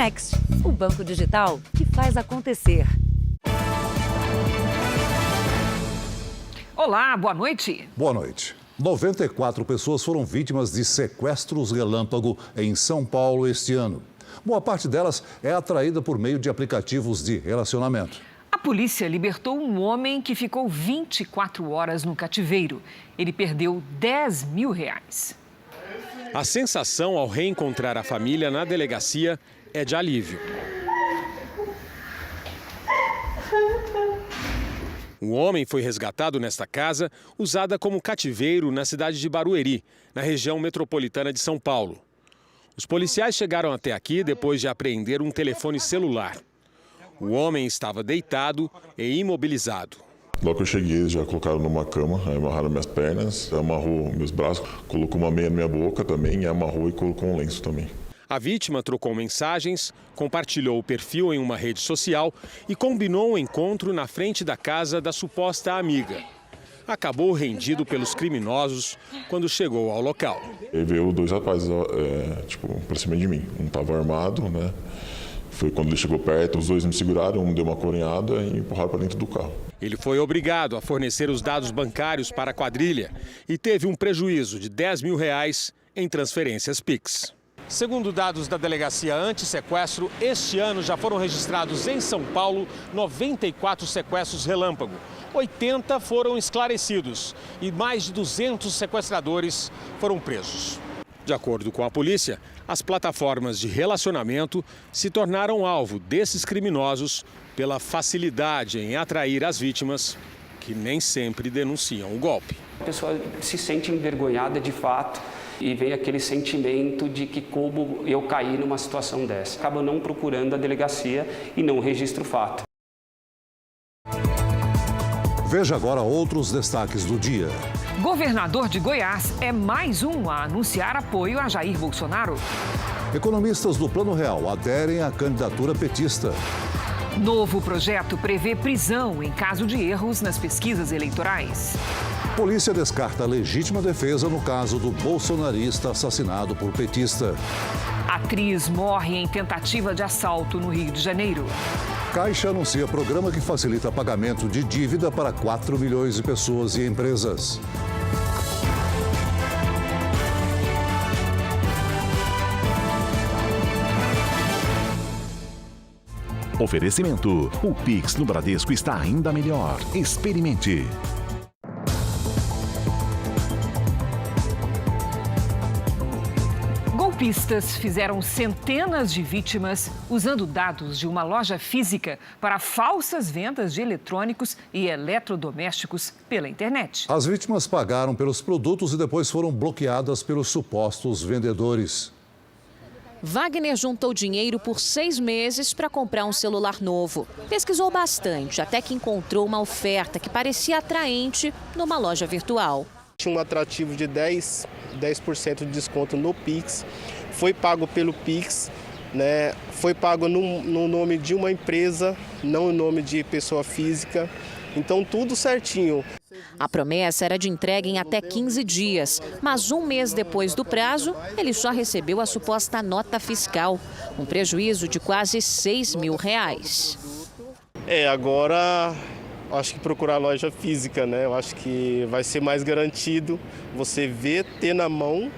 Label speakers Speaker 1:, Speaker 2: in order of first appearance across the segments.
Speaker 1: Next, o banco digital que faz acontecer.
Speaker 2: Olá, boa noite.
Speaker 3: Boa noite. 94 pessoas foram vítimas de sequestros relâmpago em São Paulo este ano. Boa parte delas é atraída por meio de aplicativos de relacionamento.
Speaker 2: A polícia libertou um homem que ficou 24 horas no cativeiro. Ele perdeu R$10 mil.
Speaker 4: A sensação ao reencontrar a família na delegacia é de alívio. O homem foi resgatado nesta casa, usada como cativeiro na cidade de Barueri, na região metropolitana de São Paulo. Os policiais chegaram até aqui depois de apreender um telefone celular. O homem estava deitado e imobilizado.
Speaker 5: Logo que eu cheguei, eles já colocaram numa cama, amarraram minhas pernas, amarrou meus braços, colocou uma meia na minha boca também, e amarrou e colocou um lenço também.
Speaker 4: A vítima trocou mensagens, compartilhou o perfil em uma rede social e combinou um encontro na frente da casa da suposta amiga. Acabou rendido pelos criminosos quando chegou ao local.
Speaker 5: Ele veio dois rapazes pra cima de mim. Um estava armado, né? Foi quando ele chegou perto, os dois me seguraram, um deu uma coronhada e empurraram para dentro do carro.
Speaker 4: Ele foi obrigado a fornecer os dados bancários para a quadrilha e teve um prejuízo de R$10 mil em transferências Pix. Segundo dados da Delegacia Antissequestro, este ano já foram registrados em São Paulo 94 sequestros relâmpago. 80 foram esclarecidos e mais de 200 sequestradores foram presos. De acordo com a polícia, as plataformas de relacionamento se tornaram alvo desses criminosos pela facilidade em atrair as vítimas, que nem sempre denunciam o golpe.
Speaker 6: A pessoa se sente envergonhada de fato e vem aquele sentimento de que como eu caí numa situação dessa. Acaba não procurando a delegacia e não registra o fato.
Speaker 3: Veja agora outros destaques do dia.
Speaker 2: Governador de Goiás é mais um a anunciar apoio a Jair Bolsonaro.
Speaker 3: Economistas do Plano Real aderem à candidatura petista.
Speaker 2: Novo projeto prevê prisão em caso de erros nas pesquisas eleitorais.
Speaker 3: Polícia descarta legítima defesa no caso do bolsonarista assassinado por petista.
Speaker 2: Atriz morre em tentativa de assalto no Rio de Janeiro.
Speaker 3: Caixa anuncia programa que facilita pagamento de dívida para 4 milhões de pessoas e empresas.
Speaker 7: Oferecimento. O Pix no Bradesco está ainda melhor. Experimente.
Speaker 2: Golpistas fizeram centenas de vítimas usando dados de uma loja física para falsas vendas de eletrônicos e eletrodomésticos pela internet.
Speaker 3: As vítimas pagaram pelos produtos e depois foram bloqueadas pelos supostos vendedores.
Speaker 8: Wagner juntou dinheiro por 6 meses para comprar um celular novo. Pesquisou bastante até que encontrou uma oferta que parecia atraente numa loja virtual.
Speaker 9: Tinha um atrativo de 10% de desconto no Pix, foi pago pelo Pix, né? Foi pago no nome de uma empresa, não no nome de pessoa física, então tudo certinho.
Speaker 8: A promessa era de entrega em até 15 dias, mas um mês depois do prazo, ele só recebeu a suposta nota fiscal, um prejuízo de quase R$6 mil.
Speaker 9: Agora acho que procurar loja física, né? Eu acho que vai ser mais garantido você ver, ter na mão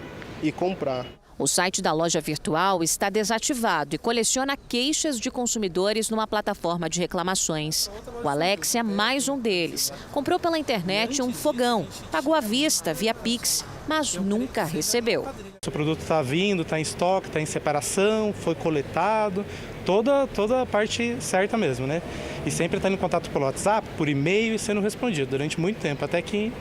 Speaker 9: e comprar.
Speaker 8: O site da loja virtual está desativado e coleciona queixas de consumidores numa plataforma de reclamações. O Alex é mais um deles. Comprou pela internet um fogão, pagou à vista via Pix, mas nunca recebeu.
Speaker 10: O produto está vindo, está em estoque, está em separação, foi coletado, toda a parte certa mesmo, né? E sempre está em contato pelo WhatsApp, por e-mail e sendo respondido durante muito tempo, até que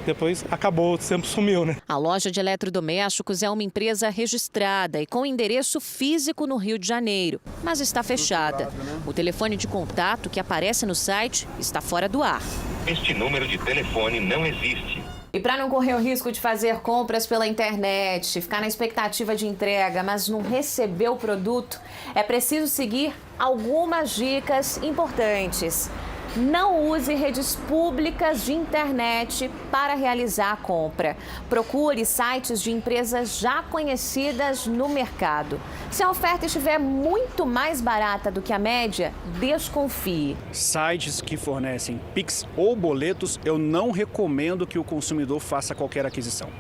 Speaker 10: depois acabou, o tempo sumiu, né?
Speaker 8: A loja de eletrodomésticos é uma empresa registrada e com endereço físico no Rio de Janeiro, mas está fechada. O telefone de contato que aparece no site está fora do ar.
Speaker 11: Este número de telefone não existe.
Speaker 8: E para não correr o risco de fazer compras pela internet, ficar na expectativa de entrega, mas não receber o produto, é preciso seguir algumas dicas importantes. Não use redes públicas de internet para realizar a compra. Procure sites de empresas já conhecidas no mercado. Se a oferta estiver muito mais barata do que a média, desconfie.
Speaker 12: Sites que fornecem Pix ou boletos, eu não recomendo que o consumidor faça qualquer aquisição.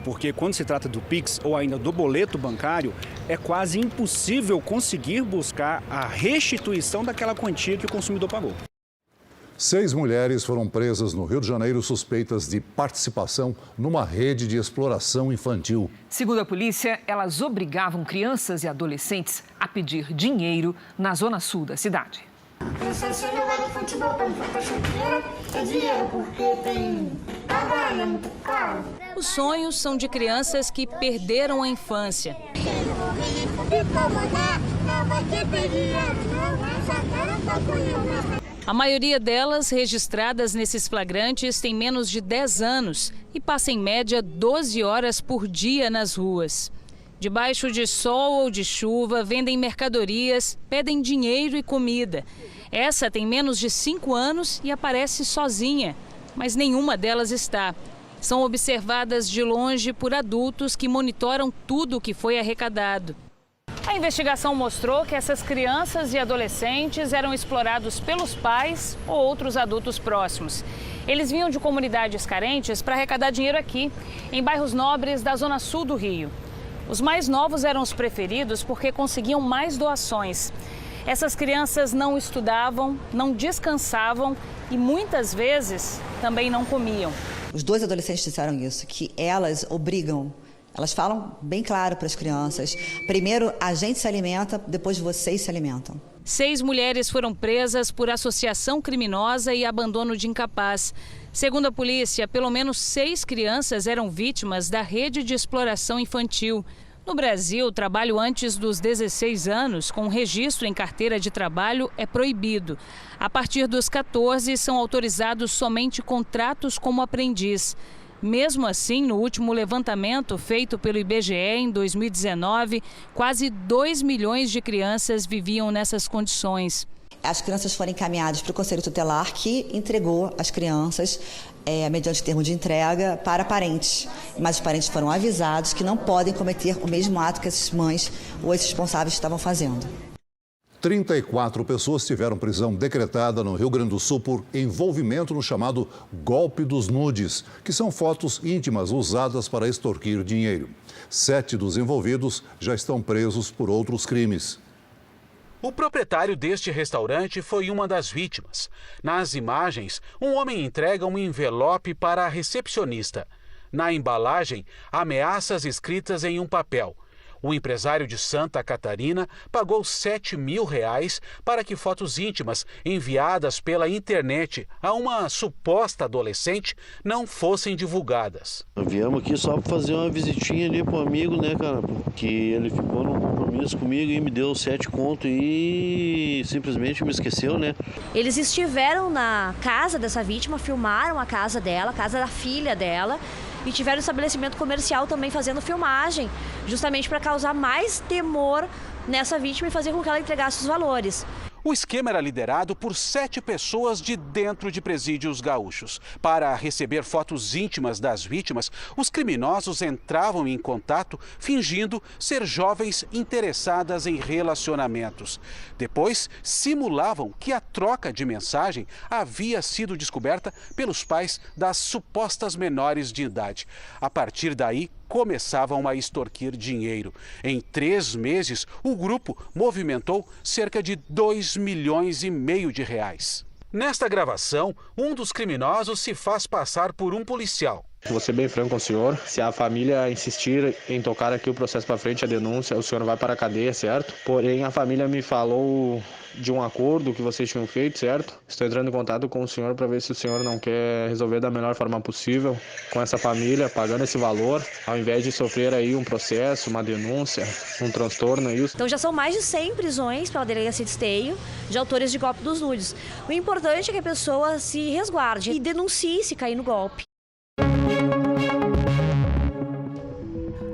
Speaker 12: Porque quando se trata do Pix ou ainda do boleto bancário, é quase impossível conseguir buscar a restituição daquela quantia que o consumidor pagou.
Speaker 3: 6 mulheres foram presas no Rio de Janeiro suspeitas de participação numa rede de exploração infantil.
Speaker 2: Segundo a polícia, elas obrigavam crianças e adolescentes a pedir dinheiro na zona sul da cidade.
Speaker 13: Você jogar de futebol para chuteira é dinheiro, porque tem trabalho, é muito caro.
Speaker 14: Os sonhos são de crianças que perderam a infância. A maioria delas, registradas nesses flagrantes, tem menos de 10 anos e passa em média 12 horas por dia nas ruas. Debaixo de sol ou de chuva, vendem mercadorias, pedem dinheiro e comida. Essa tem menos de 5 anos e aparece sozinha, mas nenhuma delas está. São observadas de longe por adultos que monitoram tudo o que foi arrecadado. A investigação mostrou que essas crianças e adolescentes eram explorados pelos pais ou outros adultos próximos. Eles vinham de comunidades carentes para arrecadar dinheiro aqui, em bairros nobres da zona sul do Rio. Os mais novos eram os preferidos porque conseguiam mais doações. Essas crianças não estudavam, não descansavam e muitas vezes também não comiam.
Speaker 15: Os 2 adolescentes disseram isso, que elas obrigam. Elas falam bem claro para as crianças, primeiro a gente se alimenta, depois vocês se alimentam.
Speaker 14: 6 mulheres foram presas por associação criminosa e abandono de incapaz. Segundo a polícia, pelo menos 6 crianças eram vítimas da rede de exploração infantil. No Brasil, o trabalho antes dos 16 anos, com registro em carteira de trabalho, é proibido. A partir dos 14, são autorizados somente contratos como aprendiz. Mesmo assim, no último levantamento feito pelo IBGE em 2019, quase 2 milhões de crianças viviam nessas condições.
Speaker 15: As crianças foram encaminhadas para o Conselho Tutelar, que entregou as crianças, mediante termo de entrega, para parentes. Mas os parentes foram avisados que não podem cometer o mesmo ato que essas mães ou esses responsáveis estavam fazendo.
Speaker 3: 34 pessoas tiveram prisão decretada no Rio Grande do Sul por envolvimento no chamado golpe dos nudes, que são fotos íntimas usadas para extorquir dinheiro. 7 dos envolvidos já estão presos por outros crimes.
Speaker 16: O proprietário deste restaurante foi uma das vítimas. Nas imagens, um homem entrega um envelope para a recepcionista. Na embalagem, ameaças escritas em um papel. O empresário de Santa Catarina pagou R$7 mil para que fotos íntimas enviadas pela internet a uma suposta adolescente não fossem divulgadas.
Speaker 17: Viemos aqui só para fazer uma visitinha ali pro amigo, né, cara? Porque ele ficou num compromisso comigo e me deu 7 conto e simplesmente me esqueceu, né?
Speaker 18: Eles estiveram na casa dessa vítima, filmaram a casa dela, a casa da filha dela, e tiveram um estabelecimento comercial também fazendo filmagem, justamente para causar mais temor nessa vítima e fazer com que ela entregasse os valores.
Speaker 16: O esquema era liderado por 7 pessoas de dentro de presídios gaúchos. Para receber fotos íntimas das vítimas, os criminosos entravam em contato fingindo ser jovens interessadas em relacionamentos. Depois, simulavam que a troca de mensagem havia sido descoberta pelos pais das supostas menores de idade. A partir daí, começavam a extorquir dinheiro. Em 3 meses, o grupo movimentou cerca de R$2,5 milhões. Nesta gravação, um dos criminosos se faz passar por um policial.
Speaker 19: Vou ser bem franco com o senhor, se a família insistir em tocar aqui o processo para frente, a denúncia, o senhor vai para a cadeia, certo? Porém, a família me falou de um acordo que vocês tinham feito, certo? Estou entrando em contato com o senhor para ver se o senhor não quer resolver da melhor forma possível com essa família, pagando esse valor, ao invés de sofrer aí um processo, uma denúncia, um transtorno. Isso.
Speaker 18: Então já são mais de 100 prisões pela Delegacia de Esteio de autores de golpe dos nudes. O importante é que a pessoa se resguarde e denuncie se cair no golpe.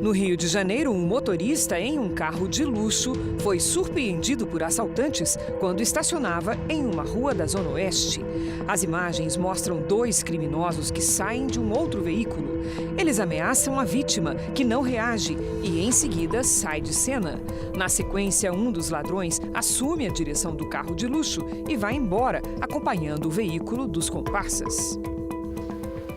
Speaker 2: No Rio de Janeiro, um motorista em um carro de luxo foi surpreendido por assaltantes quando estacionava em uma rua da Zona Oeste. As imagens mostram 2 criminosos que saem de um outro veículo. Eles ameaçam a vítima, que não reage, e em seguida sai de cena. Na sequência, um dos ladrões assume a direção do carro de luxo e vai embora, acompanhando o veículo dos comparsas.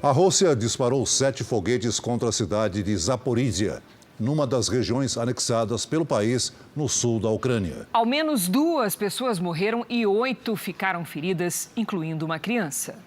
Speaker 3: A Rússia disparou 7 foguetes contra a cidade de Zaporízhia, numa das regiões anexadas pelo país no sul da Ucrânia.
Speaker 2: Ao menos 2 pessoas morreram e 8 ficaram feridas, incluindo uma criança.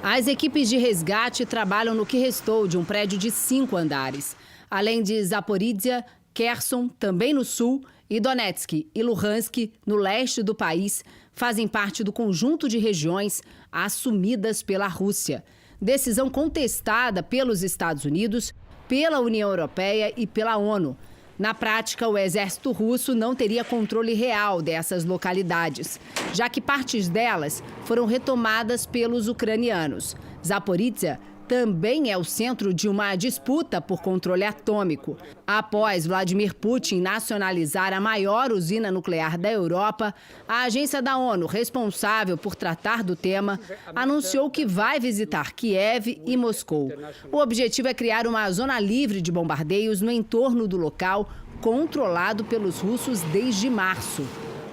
Speaker 20: As equipes de resgate trabalham no que restou de um prédio de 5 andares. Além de Zaporízhia, Kherson, também no sul, e Donetsk e Luhansk, no leste do país, fazem parte do conjunto de regiões assumidas pela Rússia. Decisão contestada pelos Estados Unidos, pela União Europeia e pela ONU. Na prática, o exército russo não teria controle real dessas localidades, já que partes delas foram retomadas pelos ucranianos. Zaporízhia também é o centro de uma disputa por controle atômico. Após Vladimir Putin nacionalizar a maior usina nuclear da Europa, a agência da ONU responsável por tratar do tema anunciou que vai visitar Kiev e Moscou. O objetivo é criar uma zona livre de bombardeios no entorno do local, controlado pelos russos desde março.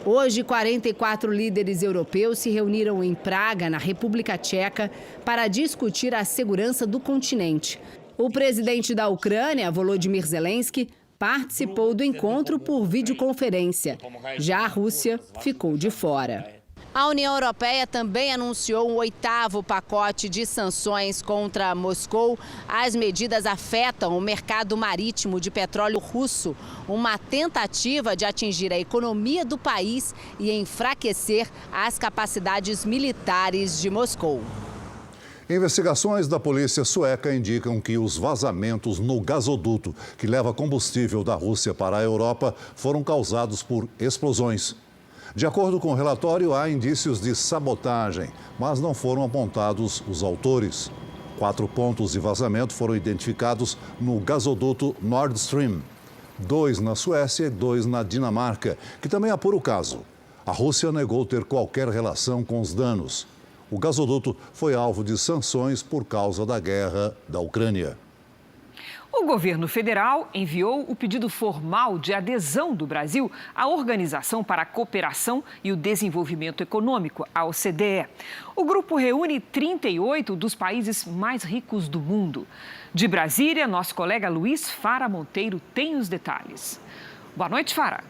Speaker 20: Hoje, 44 líderes europeus se reuniram em Praga, na República Tcheca, para discutir a segurança do continente. O presidente da Ucrânia, Volodymyr Zelensky, participou do encontro por videoconferência. Já a Rússia ficou de fora. A União Europeia também anunciou um 8º pacote de sanções contra Moscou. As medidas afetam o mercado marítimo de petróleo russo, uma tentativa de atingir a economia do país e enfraquecer as capacidades militares de Moscou.
Speaker 3: Investigações da polícia sueca indicam que os vazamentos no gasoduto que leva combustível da Rússia para a Europa foram causados por explosões. De acordo com o relatório, há indícios de sabotagem, mas não foram apontados os autores. 4 pontos de vazamento foram identificados no gasoduto Nord Stream, 2 na Suécia e 2 na Dinamarca, que também apura o caso. A Rússia negou ter qualquer relação com os danos. O gasoduto foi alvo de sanções por causa da guerra da Ucrânia.
Speaker 2: O governo federal enviou o pedido formal de adesão do Brasil à Organização para a Cooperação e o Desenvolvimento Econômico, a OCDE. O grupo reúne 38 dos países mais ricos do mundo. De Brasília, nosso colega Luiz Fara Monteiro tem os detalhes. Boa noite, Fara.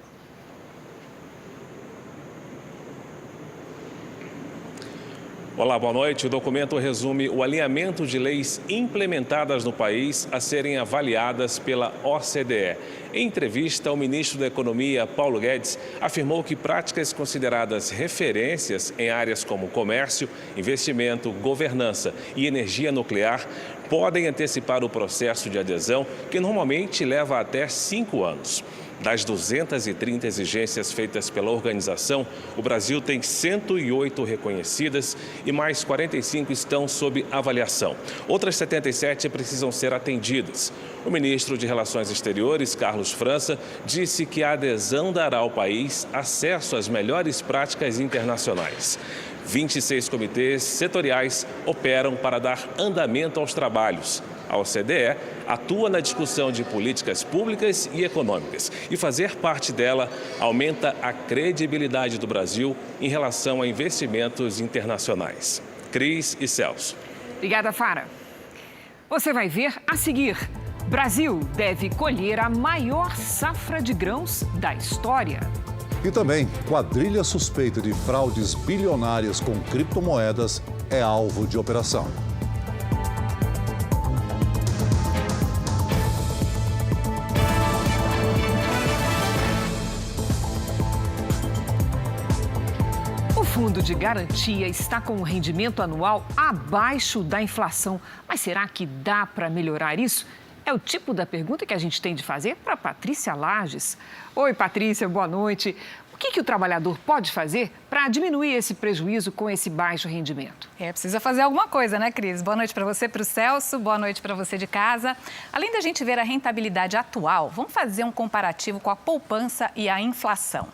Speaker 21: Olá, boa noite. O documento resume o alinhamento de leis implementadas no país a serem avaliadas pela OCDE. Em entrevista, o ministro da Economia, Paulo Guedes, afirmou que práticas consideradas referências em áreas como comércio, investimento, governança e energia nuclear podem antecipar o processo de adesão, que normalmente leva até 5 anos. Das 230 exigências feitas pela organização, o Brasil tem 108 reconhecidas e mais 45 estão sob avaliação. Outras 77 precisam ser atendidas. O ministro de Relações Exteriores, Carlos França, disse que a adesão dará ao país acesso às melhores práticas internacionais. 26 comitês setoriais operam para dar andamento aos trabalhos. A OCDE atua na discussão de políticas públicas e econômicas e fazer parte dela aumenta a credibilidade do Brasil em relação a investimentos internacionais. Cris e Celso.
Speaker 2: Obrigada, Fara. Você vai ver a seguir. Brasil deve colher a maior safra de grãos da história.
Speaker 3: E também, quadrilha suspeita de fraudes bilionárias com criptomoedas é alvo de operação.
Speaker 2: O Fundo de Garantia está com um rendimento anual abaixo da inflação. Mas será que dá para melhorar isso? É o tipo da pergunta que a gente tem de fazer para Patrícia Lages. Oi, Patrícia, boa noite. O que o trabalhador pode fazer para diminuir esse prejuízo com esse baixo rendimento?
Speaker 1: Precisa fazer alguma coisa, né, Cris? Boa noite para você, para o Celso, boa noite para você de casa. Além da gente ver a rentabilidade atual, vamos fazer um comparativo com a poupança e a inflação.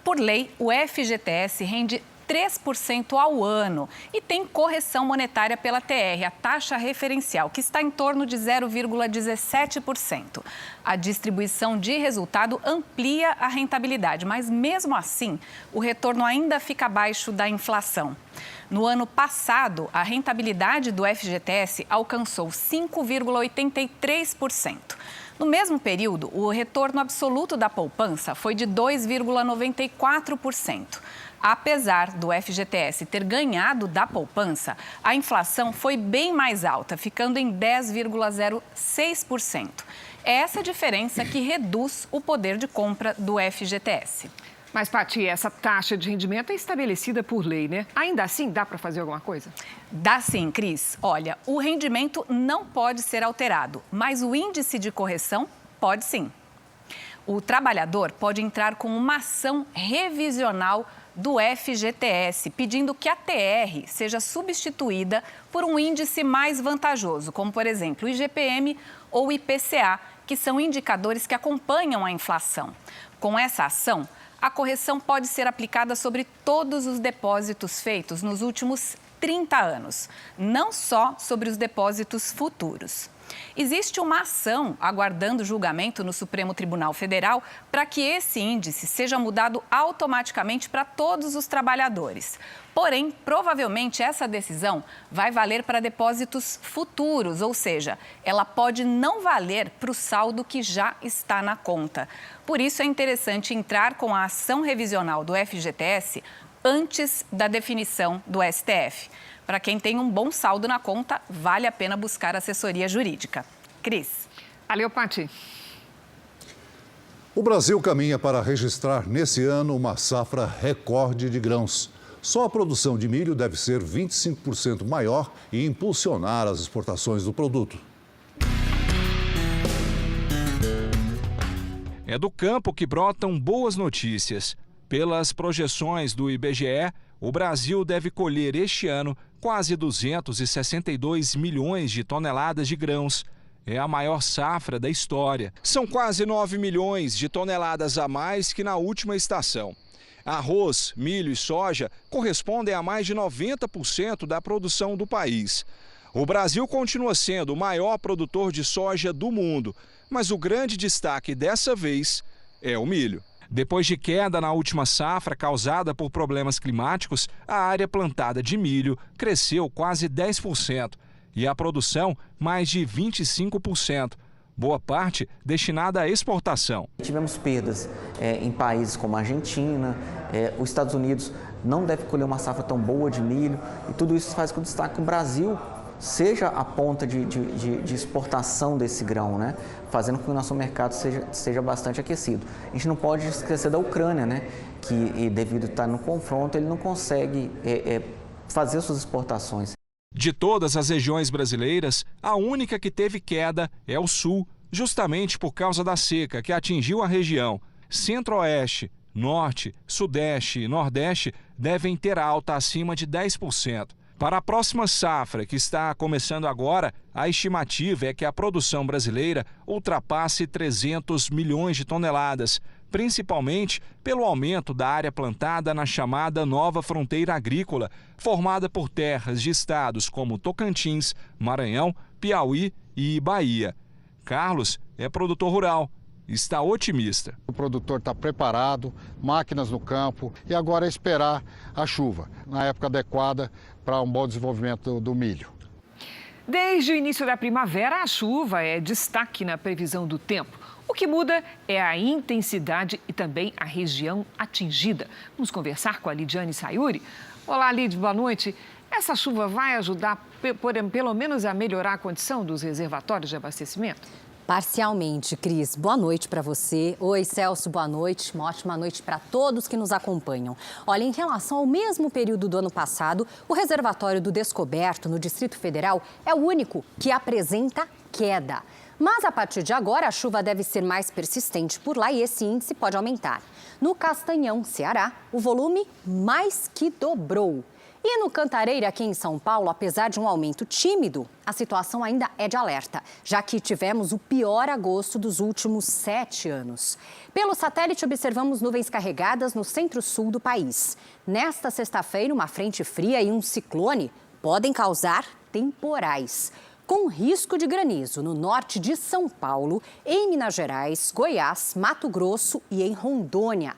Speaker 1: Por lei, o FGTS rende 3% ao ano e tem correção monetária pela TR, a taxa referencial, que está em torno de 0,17%. A distribuição de resultado amplia a rentabilidade, mas mesmo assim, o retorno ainda fica abaixo da inflação. No ano passado, a rentabilidade do FGTS alcançou 5,83%. No mesmo período, o retorno absoluto da poupança foi de 2,94%. Apesar do FGTS ter ganhado da poupança, a inflação foi bem mais alta, ficando em 10,06%. É essa diferença que reduz o poder de compra do FGTS.
Speaker 2: Mas, Pati, essa taxa de rendimento é estabelecida por lei, né? Ainda assim, dá para fazer alguma coisa?
Speaker 1: Dá sim, Cris. Olha, o rendimento não pode ser alterado, mas o índice de correção pode sim. O trabalhador pode entrar com uma ação revisional do FGTS, pedindo que a TR seja substituída por um índice mais vantajoso, como, por exemplo, o IGPM ou o IPCA, que são indicadores que acompanham a inflação. Com essa ação, a correção pode ser aplicada sobre todos os depósitos feitos nos últimos 30 anos, não só sobre os depósitos futuros. Existe uma ação aguardando julgamento no Supremo Tribunal Federal para que esse índice seja mudado automaticamente para todos os trabalhadores. Porém, provavelmente essa decisão vai valer para depósitos futuros, ou seja, ela pode não valer para o saldo que já está na conta. Por isso é interessante entrar com a ação revisional do FGTS antes da definição do STF. Para quem tem um bom saldo na conta, vale a pena buscar assessoria jurídica. Cris.
Speaker 2: Valeu, Pati.
Speaker 3: O Brasil caminha para registrar nesse ano uma safra recorde de grãos. Só a produção de milho deve ser 25% maior e impulsionar as exportações do produto.
Speaker 22: É do campo que brotam boas notícias. Pelas projeções do IBGE, o Brasil deve colher este ano quase 262 milhões de toneladas de grãos. É a maior safra da história. São quase 9 milhões de toneladas a mais que na última estação. Arroz, milho e soja correspondem a mais de 90% da produção do país. O Brasil continua sendo o maior produtor de soja do mundo, mas o grande destaque dessa vez é o milho. Depois de queda na última safra causada por problemas climáticos, a área plantada de milho cresceu quase 10% e a produção mais de 25%. Boa parte destinada à exportação.
Speaker 23: Tivemos perdas em países como a Argentina, os Estados Unidos não deve colher uma safra tão boa de milho e tudo isso faz com que o Brasil seja a ponta de exportação desse grão, né? Fazendo com que o nosso mercado seja bastante aquecido. A gente não pode esquecer da Ucrânia, né? Que devido a estar no confronto, ele não consegue fazer suas exportações.
Speaker 22: De todas as regiões brasileiras, a única que teve queda é o Sul, justamente por causa da seca que atingiu a região. Centro-Oeste, Norte, Sudeste e Nordeste devem ter alta acima de 10%. Para a próxima safra, que está começando agora, a estimativa é que a produção brasileira ultrapasse 300 milhões de toneladas, principalmente pelo aumento da área plantada na chamada Nova Fronteira Agrícola, formada por terras de estados como Tocantins, Maranhão, Piauí e Bahia. Carlos é produtor rural. Está otimista.
Speaker 24: O produtor está preparado, máquinas no campo e agora é esperar a chuva, na época adequada para um bom desenvolvimento do milho.
Speaker 2: Desde o início da primavera, a chuva é destaque na previsão do tempo. O que muda é a intensidade e também a região atingida. Vamos conversar com a Lidiane Sayuri. Olá, Lid, boa noite. Essa chuva vai ajudar, pelo menos, a melhorar a condição dos reservatórios de abastecimento?
Speaker 25: Parcialmente, Cris. Boa noite para você. Oi, Celso, boa noite. Uma ótima noite para todos que nos acompanham. Olha, em relação ao mesmo período do ano passado, o reservatório do Descoberto, no Distrito Federal, é o único que apresenta queda. Mas a partir de agora, a chuva deve ser mais persistente por lá e esse índice pode aumentar. No Castanhão, Ceará, o volume mais que dobrou. E no Cantareira, aqui em São Paulo, apesar de um aumento tímido, a situação ainda é de alerta, já que tivemos o pior agosto dos últimos 7 anos. Pelo satélite, observamos nuvens carregadas no centro-sul do país. Nesta sexta-feira, uma frente fria e um ciclone podem causar temporais, com risco de granizo no norte de São Paulo, em Minas Gerais, Goiás, Mato Grosso e em Rondônia.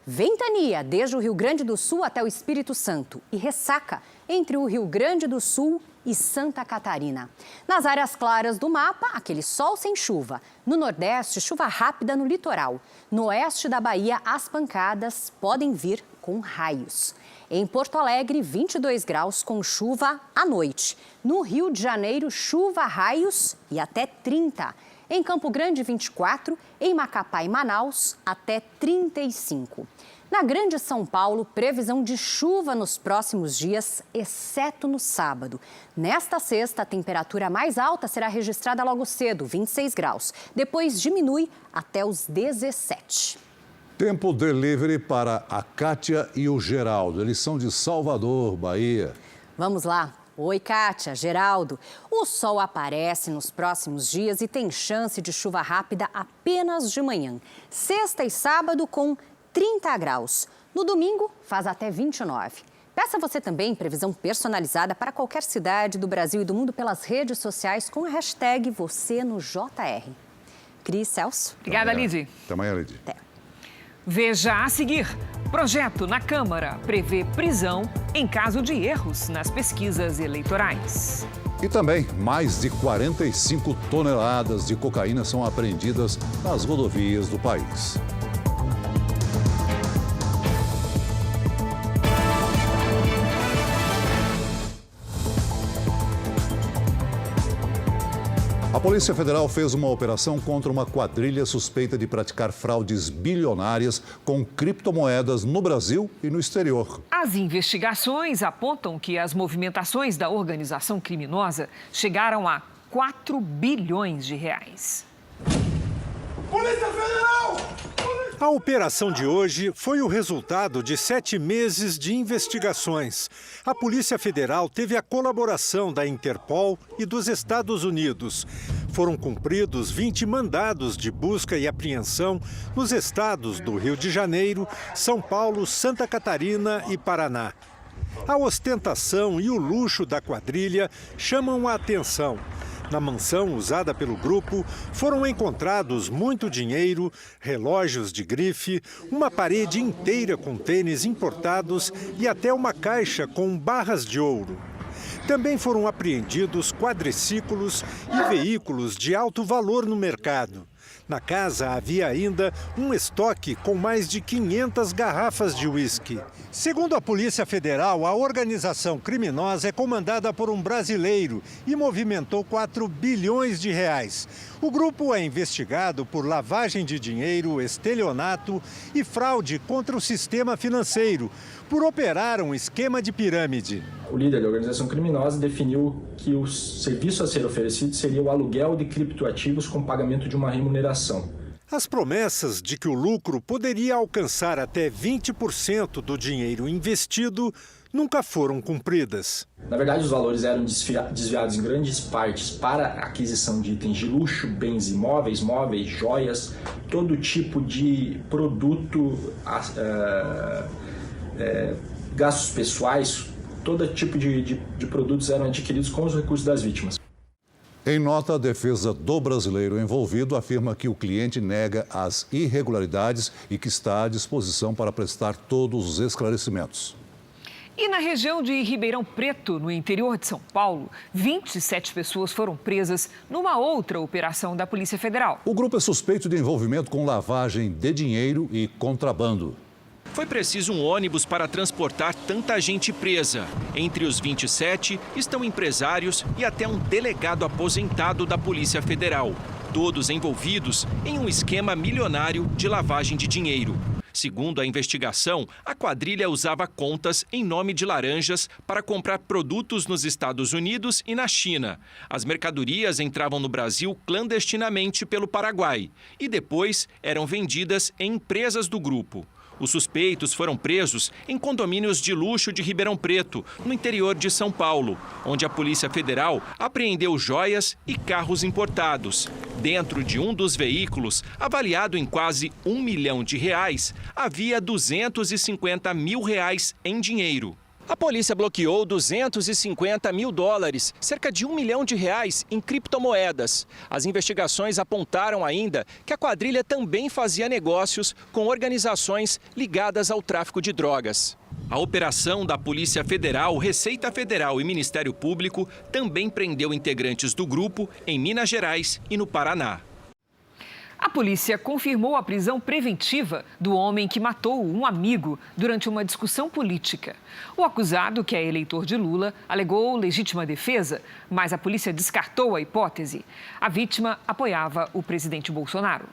Speaker 25: Ventania desde o Rio Grande do Sul até o Espírito Santo e ressaca entre o Rio Grande do Sul e Santa Catarina. Nas áreas claras do mapa, aquele sol sem chuva. No Nordeste, chuva rápida no litoral. No oeste da Bahia, as pancadas podem vir com raios. Em Porto Alegre, 22 graus com chuva à noite. No Rio de Janeiro, chuva, raios e até 30. Em Campo Grande, 24. Em Macapá e Manaus, até 35. Na Grande São Paulo, previsão de chuva nos próximos dias, exceto no sábado. Nesta sexta, a temperatura mais alta será registrada logo cedo, 26 graus. Depois diminui até os 17.
Speaker 3: Tempo delivery para a Kátia e o Geraldo. Eles são de Salvador, Bahia.
Speaker 25: Vamos lá. Oi, Kátia, Geraldo. O sol aparece nos próximos dias e tem chance de chuva rápida apenas de manhã. Sexta e sábado com 30 graus. No domingo, faz até 29. Peça você também previsão personalizada para qualquer cidade do Brasil e do mundo pelas redes sociais com a hashtag #VocêNoJR. Cris, Celso.
Speaker 2: Obrigada, Lidy.
Speaker 3: Até amanhã, Lidy.
Speaker 25: Até.
Speaker 2: Veja a seguir. Projeto na Câmara prevê prisão em caso de erros nas pesquisas eleitorais.
Speaker 3: E também, mais de 45 toneladas de cocaína são apreendidas nas rodovias do país. A Polícia Federal fez uma operação contra uma quadrilha suspeita de praticar fraudes bilionárias com criptomoedas no Brasil e no exterior.
Speaker 2: As investigações apontam que as movimentações da organização criminosa chegaram a 4 bilhões de reais.
Speaker 4: Polícia Federal! A operação de hoje foi o resultado de 7 meses de investigações. A Polícia Federal teve a colaboração da Interpol e dos Estados Unidos. Foram cumpridos 20 mandados de busca e apreensão nos estados do Rio de Janeiro, São Paulo, Santa Catarina e Paraná. A ostentação e o luxo da quadrilha chamam a atenção. Na mansão usada pelo grupo, foram encontrados muito dinheiro, relógios de grife, uma parede inteira com tênis importados e até uma caixa com barras de ouro. Também foram apreendidos quadriciclos e veículos de alto valor no mercado. Na casa havia ainda um estoque com mais de 500 garrafas de uísque. Segundo a Polícia Federal, a organização criminosa é comandada por um brasileiro e movimentou 4 bilhões de reais. O grupo é investigado por lavagem de dinheiro, estelionato e fraude contra o sistema financeiro, por operar um esquema de pirâmide.
Speaker 5: O líder da organização criminosa definiu que o serviço a ser oferecido seria o aluguel de criptoativos com pagamento de uma remuneração.
Speaker 4: As promessas de que o lucro poderia alcançar até 20% do dinheiro investido nunca foram cumpridas.
Speaker 5: Na verdade, os valores eram desviados em grandes partes para a aquisição de itens de luxo, bens imóveis, móveis, joias, todo tipo de produto, gastos pessoais, todo tipo de produtos eram adquiridos com os recursos das vítimas.
Speaker 3: Em nota, a defesa do brasileiro envolvido afirma que o cliente nega as irregularidades e que está à disposição para prestar todos os esclarecimentos.
Speaker 2: E na região de Ribeirão Preto, no interior de São Paulo, 27 pessoas foram presas numa outra operação da Polícia Federal.
Speaker 3: O grupo é suspeito de envolvimento com lavagem de dinheiro e contrabando.
Speaker 6: Foi preciso um ônibus para transportar tanta gente presa. Entre os 27 estão empresários e até um delegado aposentado da Polícia Federal. Todos envolvidos em um esquema milionário de lavagem de dinheiro. Segundo a investigação, a quadrilha usava contas em nome de laranjas para comprar produtos nos Estados Unidos e na China. As mercadorias entravam no Brasil clandestinamente pelo Paraguai e depois eram vendidas em empresas do grupo. Os suspeitos foram presos em condomínios de luxo de Ribeirão Preto, no interior de São Paulo, onde a Polícia Federal apreendeu joias e carros importados. Dentro de um dos veículos, avaliado em quase R$1 milhão, havia R$250 mil em dinheiro. A polícia bloqueou $250 mil, cerca de R$1 milhão em criptomoedas. As investigações apontaram ainda que a quadrilha também fazia negócios com organizações ligadas ao tráfico de drogas. A operação da Polícia Federal, Receita Federal e Ministério Público também prendeu integrantes do grupo em Minas Gerais e no Paraná.
Speaker 2: A polícia confirmou a prisão preventiva do homem que matou um amigo durante uma discussão política. O acusado, que é eleitor de Lula, alegou legítima defesa, mas a polícia descartou a hipótese. A vítima apoiava o presidente Bolsonaro.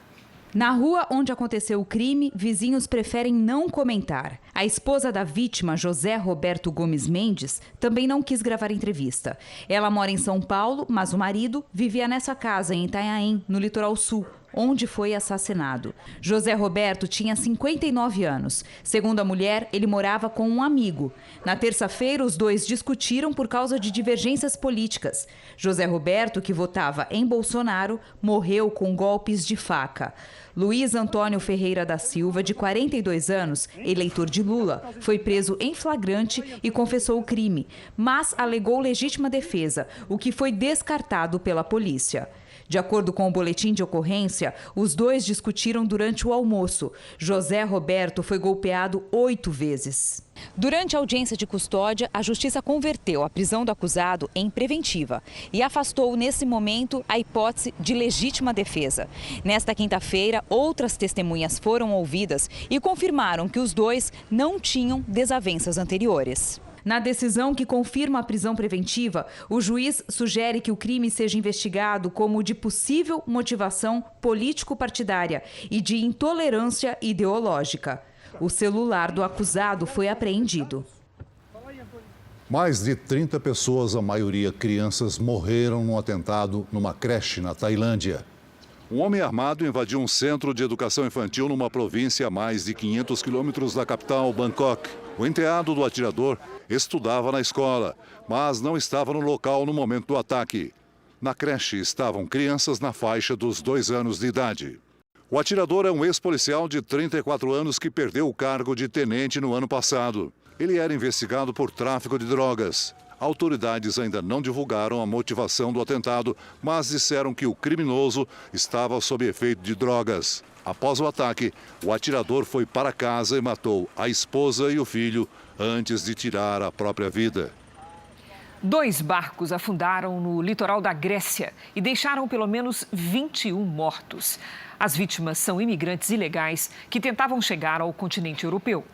Speaker 7: Na rua onde aconteceu o crime, vizinhos preferem não comentar. A esposa da vítima, José Roberto Gomes Mendes, também não quis gravar entrevista. Ela mora em São Paulo, mas o marido vivia nessa casa em Itanhaém, no litoral sul, onde foi assassinado. José Roberto tinha 59 anos. Segundo a mulher, ele morava com um amigo. Na terça-feira, os dois discutiram por causa de divergências políticas. José Roberto, que votava em Bolsonaro, morreu com golpes de faca. Luiz Antônio Ferreira da Silva, de 42 anos, eleitor de Lula, foi preso em flagrante e confessou o crime, mas alegou legítima defesa, o que foi descartado pela polícia. De acordo com o boletim de ocorrência, os dois discutiram durante o almoço. José Roberto foi golpeado 8 vezes. Durante a audiência de custódia, a Justiça converteu a prisão do acusado em preventiva e afastou, nesse momento, a hipótese de legítima defesa. Nesta quinta-feira, outras testemunhas foram ouvidas e confirmaram que os dois não tinham desavenças anteriores. Na decisão que confirma a prisão preventiva, o juiz sugere que o crime seja investigado como de possível motivação político-partidária e de intolerância ideológica. O celular do acusado foi apreendido.
Speaker 3: Mais de 30 pessoas, a maioria crianças, morreram num atentado numa creche na Tailândia. Um homem armado invadiu um centro de educação infantil numa província a mais de 500 quilômetros da capital, Bangkok. O enteado do atirador estudava na escola, mas não estava no local no momento do ataque. Na creche estavam crianças na faixa dos 2 anos de idade. O atirador é um ex-policial de 34 anos que perdeu o cargo de tenente no ano passado. Ele era investigado por tráfico de drogas. Autoridades ainda não divulgaram a motivação do atentado, mas disseram que o criminoso estava sob efeito de drogas. Após o ataque, o atirador foi para casa e matou a esposa e o filho antes de tirar a própria vida.
Speaker 2: 2 barcos afundaram no litoral da Grécia e deixaram pelo menos 21 mortos. As vítimas são imigrantes ilegais que tentavam chegar ao continente europeu.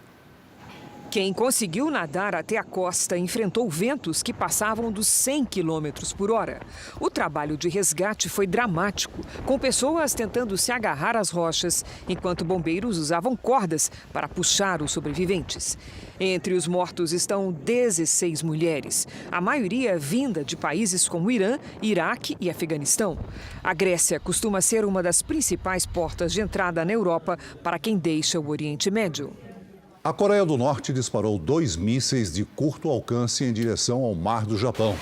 Speaker 2: Quem conseguiu nadar até a costa enfrentou ventos que passavam dos 100 quilômetros por hora. O trabalho de resgate foi dramático, com pessoas tentando se agarrar às rochas, enquanto bombeiros usavam cordas para puxar os sobreviventes. Entre os mortos estão 16 mulheres, a maioria vinda de países como Irã, Iraque e Afeganistão. A Grécia costuma ser uma das principais portas de entrada na Europa para quem deixa o Oriente Médio.
Speaker 3: A Coreia do Norte disparou 2 mísseis de curto alcance em direção ao Mar do Japão.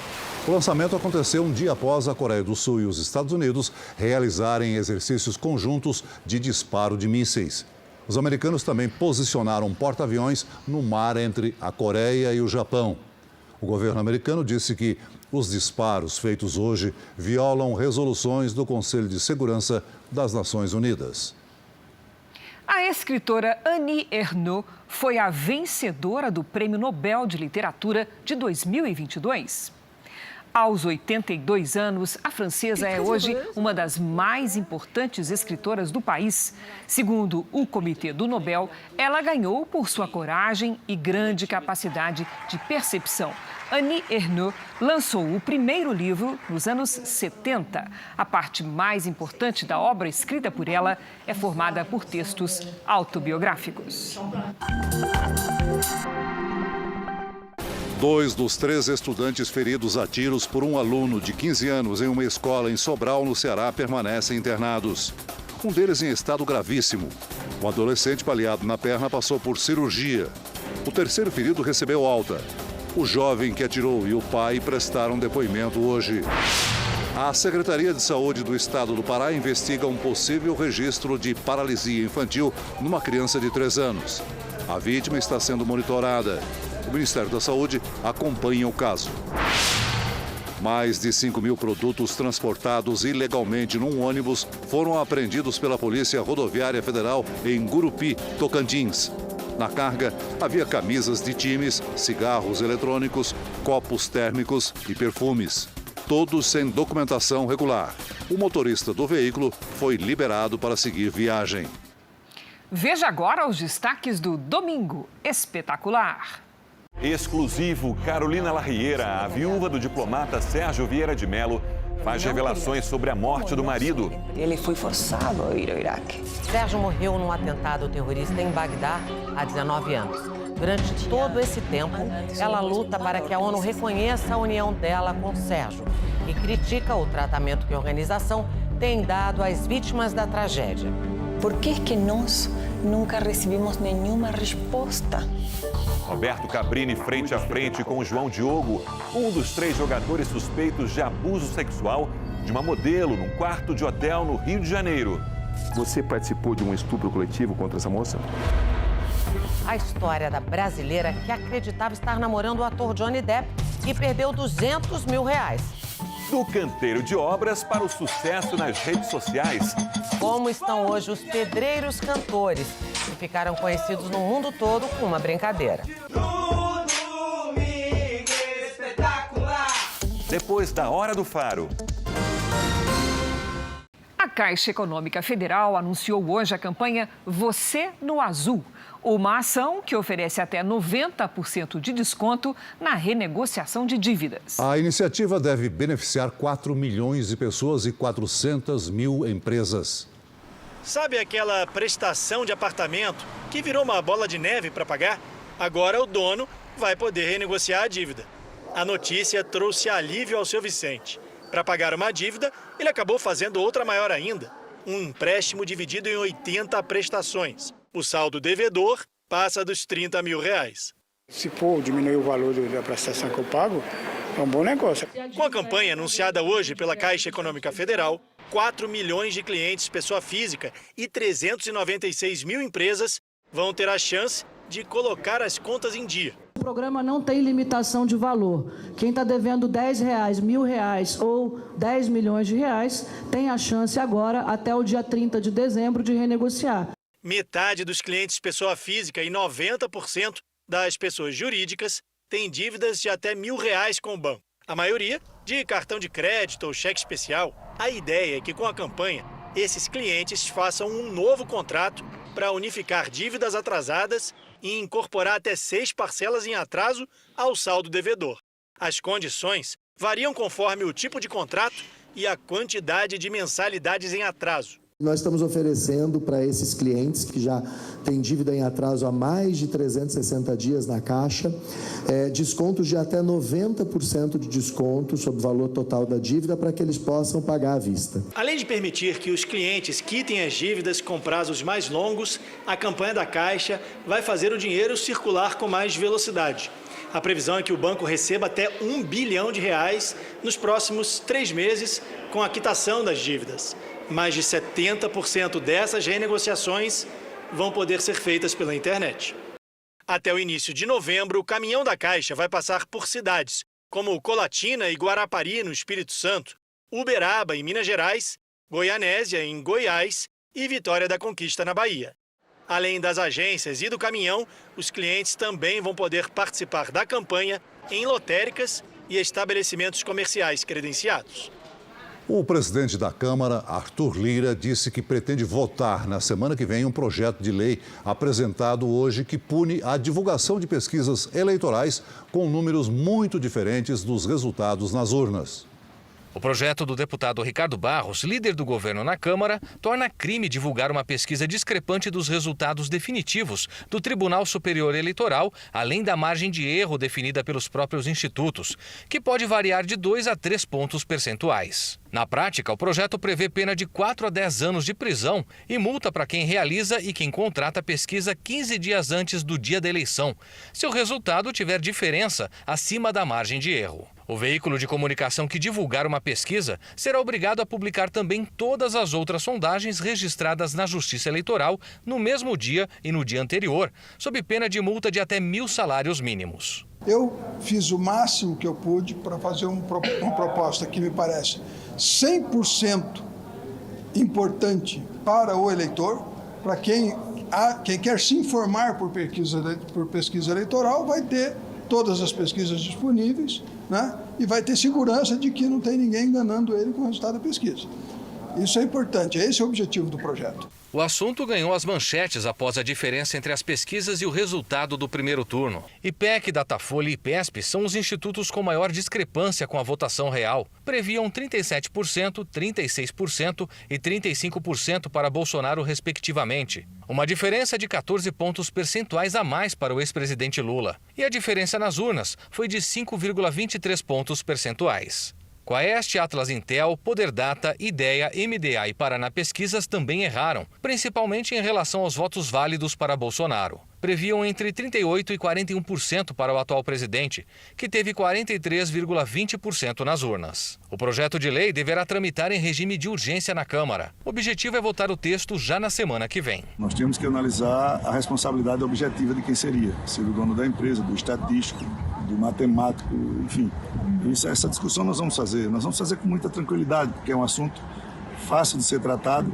Speaker 3: O lançamento aconteceu um dia após a Coreia do Sul e os Estados Unidos realizarem exercícios conjuntos de disparo de mísseis. Os americanos também posicionaram um porta-aviões no mar entre a Coreia e o Japão. O governo americano disse que os disparos feitos hoje violam resoluções do Conselho de Segurança das Nações Unidas.
Speaker 2: A escritora Annie Ernaux foi a vencedora do Prêmio Nobel de Literatura de 2022. Aos 82 anos, a francesa é hoje uma das mais importantes escritoras do país. Segundo o Comitê do Nobel, ela ganhou por sua coragem e grande capacidade de percepção Annie Ernaux lançou o primeiro livro nos anos 70. A parte mais importante da obra escrita por ela é formada por textos autobiográficos.
Speaker 3: 2 dos 3 estudantes feridos a tiros por um aluno de 15 anos em uma escola em Sobral, no Ceará, permanecem internados. Um deles em estado gravíssimo. O adolescente baleado na perna passou por cirurgia. O terceiro ferido recebeu alta. O jovem que atirou e o pai prestaram depoimento hoje. A Secretaria de Saúde do Estado do Pará investiga um possível registro de paralisia infantil numa criança de 3 anos. A vítima está sendo monitorada. O Ministério da Saúde acompanha o caso. Mais de 5.000 produtos transportados ilegalmente num ônibus foram apreendidos pela Polícia Rodoviária Federal em Gurupi, Tocantins. Na carga, havia camisas de times, cigarros eletrônicos, copos térmicos e perfumes. Todos sem documentação regular. O motorista do veículo foi liberado para seguir viagem.
Speaker 2: Veja agora os destaques do Domingo Espetacular.
Speaker 8: Exclusivo, Carolina Larriera, a viúva do diplomata Sérgio Vieira de Mello, faz revelações sobre a morte do marido.
Speaker 9: Ele foi forçado a ir ao Iraque.
Speaker 10: Sérgio morreu num atentado terrorista em Bagdá há 19 anos. Durante todo esse tempo, ela luta para que a ONU reconheça a união dela com Sérgio e critica o tratamento que a organização tem dado às vítimas da tragédia.
Speaker 9: Por que nós nunca recebemos nenhuma resposta?
Speaker 8: Roberto Cabrini frente a frente com João Diogo, um dos 3 jogadores suspeitos de abuso sexual de uma modelo num quarto de hotel no Rio de Janeiro.
Speaker 11: Você participou de um estupro coletivo contra essa moça?
Speaker 10: A história da brasileira que acreditava estar namorando o ator Johnny Depp e perdeu R$200 mil.
Speaker 8: Do canteiro de obras para o sucesso nas redes sociais.
Speaker 10: Como estão hoje os pedreiros cantores, que ficaram conhecidos no mundo todo com uma brincadeira.
Speaker 8: Depois da Hora do Faro.
Speaker 2: A Caixa Econômica Federal anunciou hoje a campanha Você no Azul, uma ação que oferece até 90% de desconto na renegociação de dívidas.
Speaker 3: A iniciativa deve beneficiar 4 milhões de pessoas e 400 mil empresas.
Speaker 12: Sabe aquela prestação de apartamento que virou uma bola de neve para pagar? Agora o dono vai poder renegociar a dívida. A notícia trouxe alívio ao seu Vicente. Para pagar uma dívida, ele acabou fazendo outra maior ainda. Um empréstimo dividido em 80 prestações. O saldo devedor passa dos R$30 mil.
Speaker 26: Se for diminuir o valor da prestação que eu pago, é um bom negócio.
Speaker 12: Com a campanha anunciada hoje pela Caixa Econômica Federal, 4 milhões de clientes pessoa física e 396 mil empresas vão ter a chance de colocar as contas em dia.
Speaker 27: O programa não tem limitação de valor. Quem está devendo R$10, R$1.000 ou 10 milhões de reais tem a chance agora, até o dia 30 de dezembro, de renegociar.
Speaker 12: Metade dos clientes pessoa física e 90% das pessoas jurídicas têm dívidas de até R$1.000 com o banco. A maioria de cartão de crédito ou cheque especial. A ideia é que com a campanha, esses clientes façam um novo contrato para unificar dívidas atrasadas e incorporar até 6 parcelas em atraso ao saldo devedor. As condições variam conforme o tipo de contrato e a quantidade de mensalidades em atraso.
Speaker 28: Nós estamos oferecendo para esses clientes que já têm dívida em atraso há mais de 360 dias na Caixa, descontos de até 90% de desconto sobre o valor total da dívida para que eles possam pagar à vista.
Speaker 12: Além de permitir que os clientes quitem as dívidas com prazos mais longos, a campanha da Caixa vai fazer o dinheiro circular com mais velocidade. A previsão é que o banco receba até R$1 bilhão nos próximos 3 meses com a quitação das dívidas. Mais de 70% dessas renegociações vão poder ser feitas pela internet. Até o início de novembro, o caminhão da Caixa vai passar por cidades como Colatina e Guarapari, no Espírito Santo, Uberaba, em Minas Gerais, Goianésia, em Goiás e Vitória da Conquista, na Bahia. Além das agências e do caminhão, os clientes também vão poder participar da campanha em lotéricas e estabelecimentos comerciais credenciados.
Speaker 3: O presidente da Câmara, Arthur Lira, disse que pretende votar na semana que vem um projeto de lei apresentado hoje que pune a divulgação de pesquisas eleitorais com números muito diferentes dos resultados nas urnas.
Speaker 13: O projeto do deputado Ricardo Barros, líder do governo na Câmara, torna crime divulgar uma pesquisa discrepante dos resultados definitivos do Tribunal Superior Eleitoral, além da margem de erro definida pelos próprios institutos, que pode variar de 2 a 3 pontos percentuais. Na prática, o projeto prevê pena de 4 a 10 anos de prisão e multa para quem realiza e quem contrata a pesquisa 15 dias antes do dia da eleição, se o resultado tiver diferença acima da margem de erro. O veículo de comunicação que divulgar uma pesquisa será obrigado a publicar também todas as outras sondagens registradas na Justiça Eleitoral no mesmo dia e no dia anterior, sob pena de multa de até 1.000 salários mínimos.
Speaker 14: Eu fiz o máximo que eu pude para fazer uma proposta que me parece 100% importante para o eleitor, para quem quer se informar por pesquisa eleitoral, vai ter todas as pesquisas disponíveis, né? E vai ter segurança de que não tem ninguém enganando ele com o resultado da pesquisa. Isso é importante, esse é o objetivo do projeto.
Speaker 13: O assunto ganhou as manchetes após a diferença entre as pesquisas e o resultado do primeiro turno. IPEC, Datafolha e IPESP são os institutos com maior discrepância com a votação real. Previam 37%, 36% e 35% para Bolsonaro, respectivamente. Uma diferença de 14 pontos percentuais a mais para o ex-presidente Lula. E a diferença nas urnas foi de 5,23 pontos percentuais. Quaest, Atlas Intel, Poder Data, Ideia, MDA e Paraná Pesquisas também erraram, principalmente em relação aos votos válidos para Bolsonaro. Previam entre 38% e 41% para o atual presidente, que teve 43,20% nas urnas. O projeto de lei deverá tramitar em regime de urgência na Câmara. O objetivo é votar o texto já na semana que vem.
Speaker 15: Nós temos que analisar a responsabilidade objetiva de quem seria. Se o dono da empresa, do estatístico, do matemático, enfim. Essa discussão nós vamos fazer com muita tranquilidade, porque é um assunto fácil de ser tratado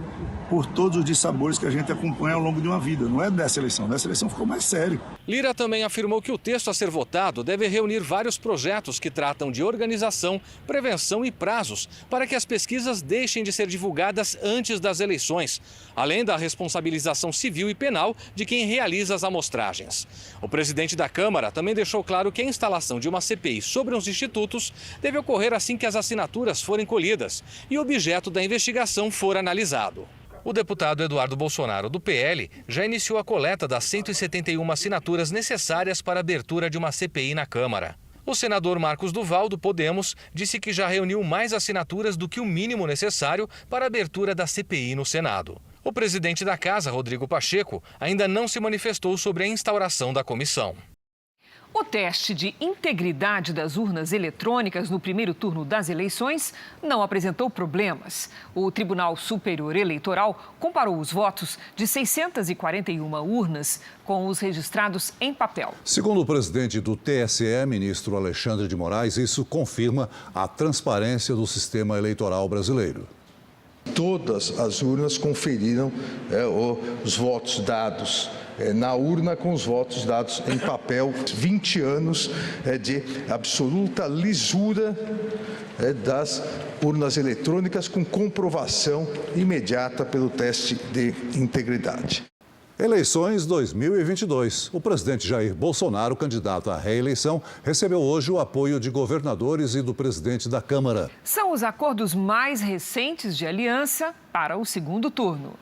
Speaker 15: por todos os dissabores que a gente acompanha ao longo de uma vida. Não é dessa eleição ficou mais sério.
Speaker 13: Lira também afirmou que o texto a ser votado deve reunir vários projetos que tratam de organização, prevenção e prazos para que as pesquisas deixem de ser divulgadas antes das eleições, além da responsabilização civil e penal de quem realiza as amostragens. O presidente da Câmara também deixou claro que a instalação de uma CPI sobre os institutos deve ocorrer assim que as assinaturas forem colhidas e o objeto da investigação for analisado. O deputado Eduardo Bolsonaro, do PL, já iniciou a coleta das 171 assinaturas necessárias para a abertura de uma CPI na Câmara. O senador Marcos Duval, do Podemos, disse que já reuniu mais assinaturas do que o mínimo necessário para a abertura da CPI no Senado. O presidente da Casa, Rodrigo Pacheco, ainda não se manifestou sobre a instauração da comissão.
Speaker 2: O teste de integridade das urnas eletrônicas no primeiro turno das eleições não apresentou problemas. O Tribunal Superior Eleitoral comparou os votos de 641 urnas com os registrados em papel.
Speaker 3: Segundo o presidente do TSE, ministro Alexandre de Moraes, isso confirma a transparência do sistema eleitoral brasileiro.
Speaker 16: Todas as urnas conferiram os votos dados na urna com os votos dados em papel. 20 anos de absoluta lisura das urnas eletrônicas com comprovação imediata pelo teste de integridade.
Speaker 3: Eleições 2022. O presidente Jair Bolsonaro, candidato à reeleição, recebeu hoje o apoio de governadores e do presidente da Câmara.
Speaker 2: São os acordos mais recentes de aliança para o segundo turno.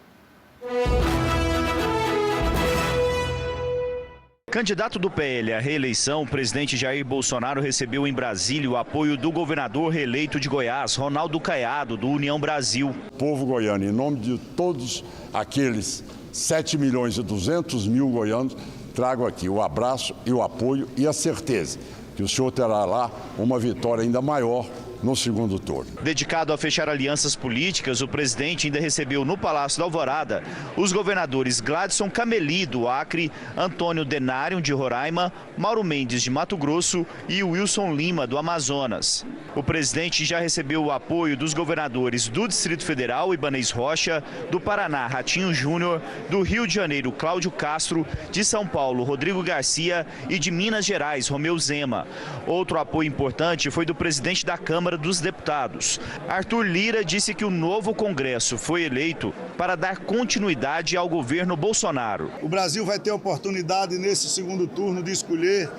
Speaker 17: Candidato do PL à reeleição, o presidente Jair Bolsonaro recebeu em Brasília o apoio do governador reeleito de Goiás, Ronaldo Caiado, do União Brasil.
Speaker 18: Povo goiano, em nome de todos aqueles 7.200.000 goianos, trago aqui o abraço e o apoio e a certeza que o senhor terá lá uma vitória ainda maior no segundo turno.
Speaker 17: Dedicado a fechar alianças políticas, o presidente ainda recebeu no Palácio da Alvorada os governadores Gladson Cameli, do Acre, Antônio Denário, de Roraima, Mauro Mendes, de Mato Grosso e Wilson Lima, do Amazonas. O presidente já recebeu o apoio dos governadores do Distrito Federal, Ibanez Rocha, do Paraná, Ratinho Júnior, do Rio de Janeiro, Cláudio Castro, de São Paulo, Rodrigo Garcia e de Minas Gerais, Romeu Zema. Outro apoio importante foi do presidente da Câmara Câmara dos Deputados. Arthur Lira disse que o novo Congresso foi eleito para dar continuidade ao governo Bolsonaro.
Speaker 15: O Brasil vai ter a oportunidade nesse segundo turno de escolher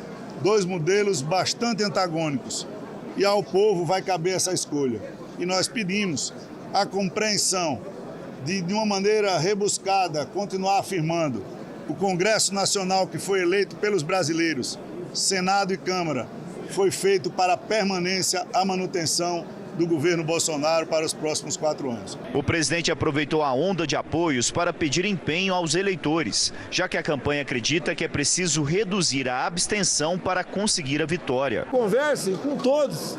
Speaker 15: dois modelos bastante antagônicos. E ao povo vai caber essa escolha. E nós pedimos a compreensão de uma maneira rebuscada, continuar afirmando: o Congresso Nacional que foi eleito pelos brasileiros, Senado e Câmara, foi feito para a permanência, a manutenção do governo Bolsonaro para os próximos 4 anos.
Speaker 17: O presidente aproveitou a onda de apoios para pedir empenho aos eleitores, já que a campanha acredita que é preciso reduzir a abstenção para conseguir a vitória.
Speaker 1: Conversem com todos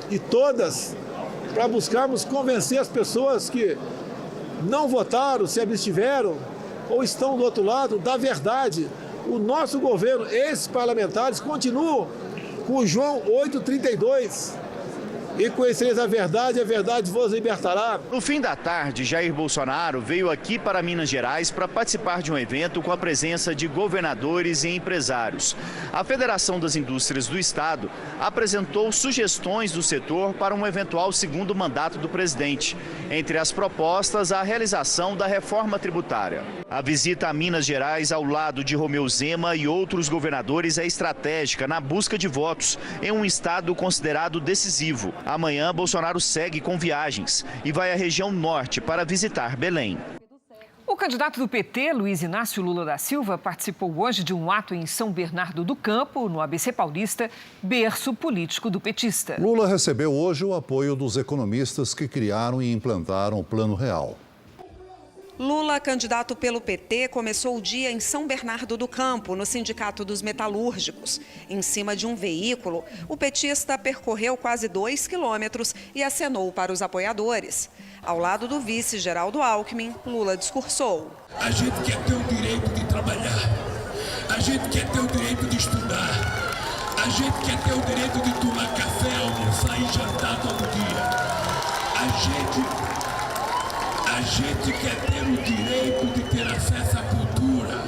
Speaker 1: e todas para buscarmos convencer as pessoas que não votaram, se abstiveram ou estão do outro lado da verdade. O nosso governo, esses parlamentares, continuam com o João 8,32. E conhecereis a verdade vos libertará.
Speaker 17: No fim da tarde, Jair Bolsonaro veio aqui para Minas Gerais para participar de um evento com a presença de governadores e empresários. A Federação das Indústrias do Estado apresentou sugestões do setor para um eventual segundo mandato do presidente. Entre as propostas, a realização da reforma tributária. A visita a Minas Gerais ao lado de Romeu Zema e outros governadores é estratégica na busca de votos em um estado considerado decisivo. Amanhã, Bolsonaro segue com viagens e vai à região norte para visitar Belém.
Speaker 2: O candidato do PT, Luiz Inácio Lula da Silva, participou hoje de um ato em São Bernardo do Campo, no ABC Paulista, berço político do petista.
Speaker 3: Lula recebeu hoje o apoio dos economistas que criaram e implantaram o Plano Real.
Speaker 19: Lula, candidato pelo PT, começou o dia em São Bernardo do Campo, no Sindicato dos Metalúrgicos. Em cima de um veículo, o petista percorreu quase 2 quilômetros e acenou para os apoiadores. Ao lado do vice Geraldo Alckmin, Lula discursou.
Speaker 20: A gente quer ter o direito de trabalhar, a gente quer ter o direito de estudar, a gente quer ter o direito de tomar café, almoçar e jantar todo dia. A gente quer ter o direito de ter acesso à cultura,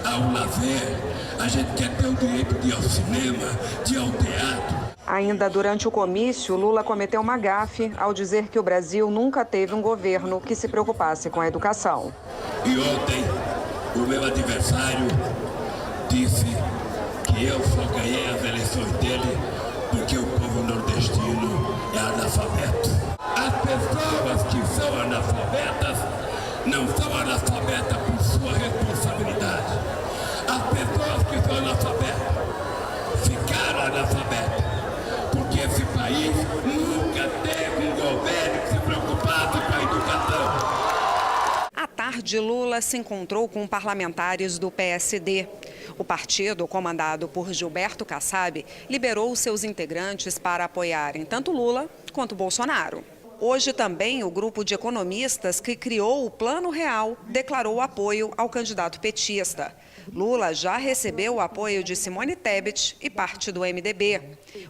Speaker 20: ao lazer. A gente quer ter o direito de ir ao cinema, de ir ao teatro.
Speaker 19: Ainda durante o comício, Lula cometeu uma gafe ao dizer que o Brasil nunca teve um governo que se preocupasse com a educação.
Speaker 20: E ontem, o meu adversário disse que eu só ganhei as eleições dele porque o povo nordestino é analfabeto. As pessoas que são analfabetas não são analfabetas por sua responsabilidade. As pessoas que são analfabetas ficaram analfabetas porque esse país nunca teve um governo que se preocupasse com a educação.
Speaker 19: À tarde, Lula se encontrou com parlamentares do PSD. O partido, comandado por Gilberto Kassab, liberou seus integrantes para apoiarem tanto Lula quanto Bolsonaro. Hoje também o grupo de economistas que criou o Plano Real declarou apoio ao candidato petista. Lula já recebeu o apoio de Simone Tebet e parte do MDB.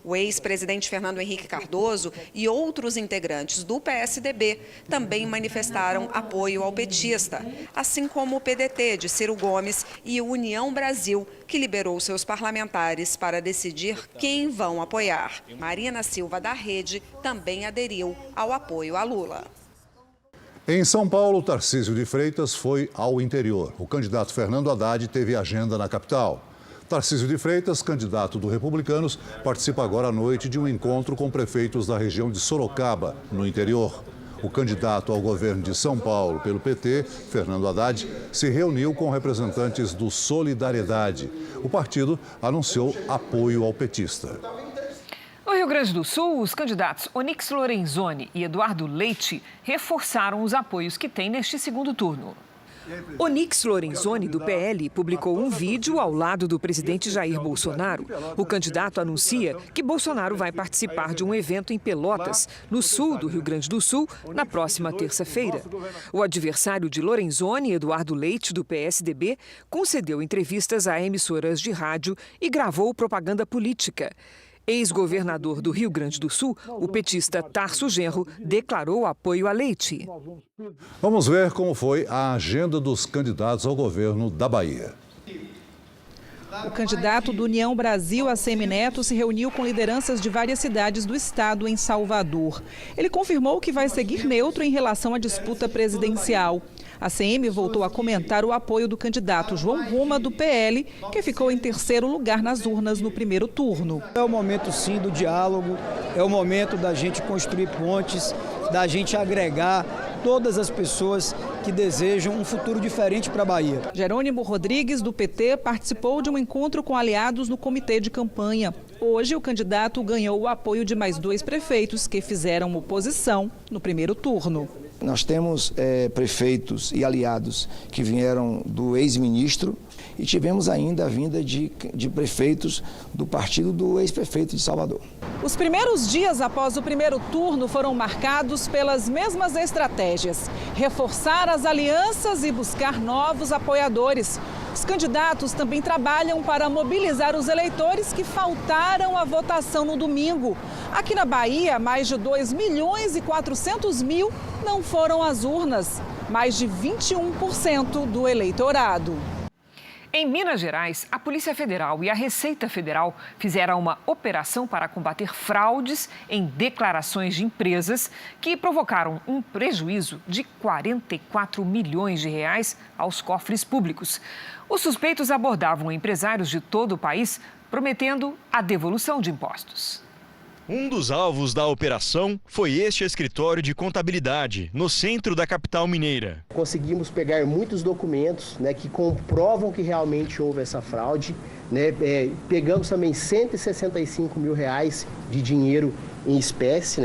Speaker 19: O ex-presidente Fernando Henrique Cardoso e outros integrantes do PSDB também manifestaram apoio ao petista, assim como o PDT de Ciro Gomes e o União Brasil, que liberou seus parlamentares para decidir quem vão apoiar. Marina Silva, da Rede, também aderiu ao apoio a Lula.
Speaker 3: Em São Paulo, Tarcísio de Freitas foi ao interior. O candidato Fernando Haddad teve agenda na capital. Tarcísio de Freitas, candidato do Republicanos, participa agora à noite de um encontro com prefeitos da região de Sorocaba, no interior. O candidato ao governo de São Paulo pelo PT, Fernando Haddad, se reuniu com representantes do Solidariedade. O partido anunciou apoio ao petista.
Speaker 2: No Rio Grande do Sul, os candidatos Onyx Lorenzoni e Eduardo Leite reforçaram os apoios que têm neste segundo turno. Onyx Lorenzoni, do PL, publicou um vídeo ao lado do presidente Jair Bolsonaro. O candidato anuncia que Bolsonaro vai participar de um evento em Pelotas, no sul do Rio Grande do Sul, na próxima terça-feira. O adversário de Lorenzoni, Eduardo Leite, do PSDB, concedeu entrevistas a emissoras de rádio e gravou propaganda política. Ex-governador do Rio Grande do Sul, o petista Tarso Genro declarou apoio a Leite.
Speaker 3: Vamos ver como foi a agenda dos candidatos ao governo da Bahia.
Speaker 4: O candidato do União Brasil, ACM Neto, se reuniu com lideranças de várias cidades do estado em Salvador. Ele confirmou que vai seguir neutro em relação à disputa presidencial. A ACM voltou a comentar o apoio do candidato João Roma, do PL, que ficou em terceiro lugar nas urnas no primeiro turno.
Speaker 5: É o momento, sim, do diálogo, é o momento da gente construir pontes, da gente agregar todas as pessoas que desejam um futuro diferente para a Bahia.
Speaker 4: Jerônimo Rodrigues, do PT, participou de um encontro com aliados no comitê de campanha. Hoje, o candidato ganhou o apoio de mais 2 prefeitos que fizeram oposição no primeiro turno.
Speaker 5: Nós temos prefeitos e aliados que vieram do ex-ministro e tivemos ainda a vinda de prefeitos do partido do ex-prefeito de Salvador.
Speaker 4: Os primeiros dias após o primeiro turno foram marcados pelas mesmas estratégias: reforçar as alianças e buscar novos apoiadores. Os candidatos também trabalham para mobilizar os eleitores que faltaram à votação no domingo. Aqui na Bahia, mais de 2.400.000 não foram às urnas, mais de 21% do eleitorado.
Speaker 2: Em Minas Gerais, a Polícia Federal e a Receita Federal fizeram uma operação para combater fraudes em declarações de empresas que provocaram um prejuízo de 44 milhões de reais aos cofres públicos. Os suspeitos abordavam empresários de todo o país, prometendo a devolução de impostos.
Speaker 6: Um dos alvos da operação foi este escritório de contabilidade, no centro da capital mineira.
Speaker 21: Conseguimos pegar muitos documentos, que comprovam que realmente houve essa fraude. Pegamos também 165 mil reais de dinheiro em espécie,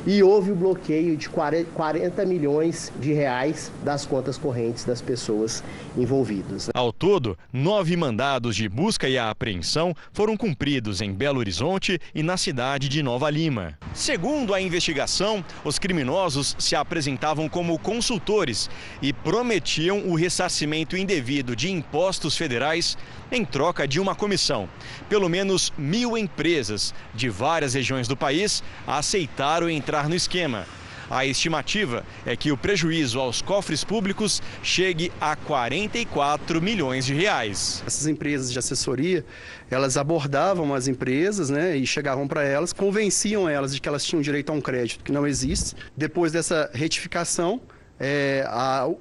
Speaker 21: e houve o bloqueio de 40 milhões de reais das contas correntes das pessoas envolvidas.
Speaker 6: Ao todo, 9 mandados de busca e apreensão foram cumpridos em Belo Horizonte e na cidade de Nova Lima. Segundo a investigação, os criminosos se apresentavam como consultores e prometiam o ressarcimento indevido de impostos federais em troca de uma comissão. Pelo menos 1.000 empresas de várias regiões do país aceitaram entrar no esquema. A estimativa é que o prejuízo aos cofres públicos chegue a 44 milhões de reais.
Speaker 22: Essas empresas de assessoria, elas abordavam as empresas, e chegavam para elas, convenciam elas de que elas tinham direito a um crédito que não existe. Depois dessa retificação,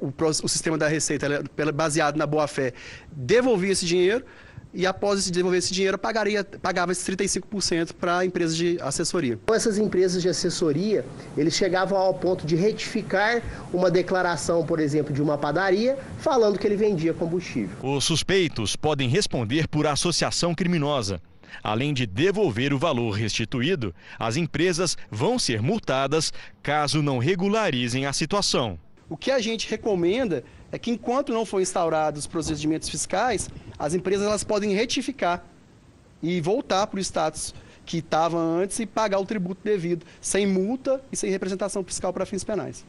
Speaker 22: o sistema da Receita, baseado na boa-fé, devolvia esse dinheiro e, após devolver esse dinheiro, pagava esses 35% para empresas de assessoria.
Speaker 21: Essas empresas de assessoria, eles chegavam ao ponto de retificar uma declaração, por exemplo, de uma padaria, falando que ele vendia combustível.
Speaker 6: Os suspeitos podem responder por associação criminosa. Além de devolver o valor restituído, as empresas vão ser multadas caso não regularizem a situação.
Speaker 22: O que a gente recomenda é que, enquanto não for instaurados os procedimentos fiscais, as empresas elas podem retificar e voltar para o status que estava antes e pagar o tributo devido, sem multa e sem representação fiscal para fins penais.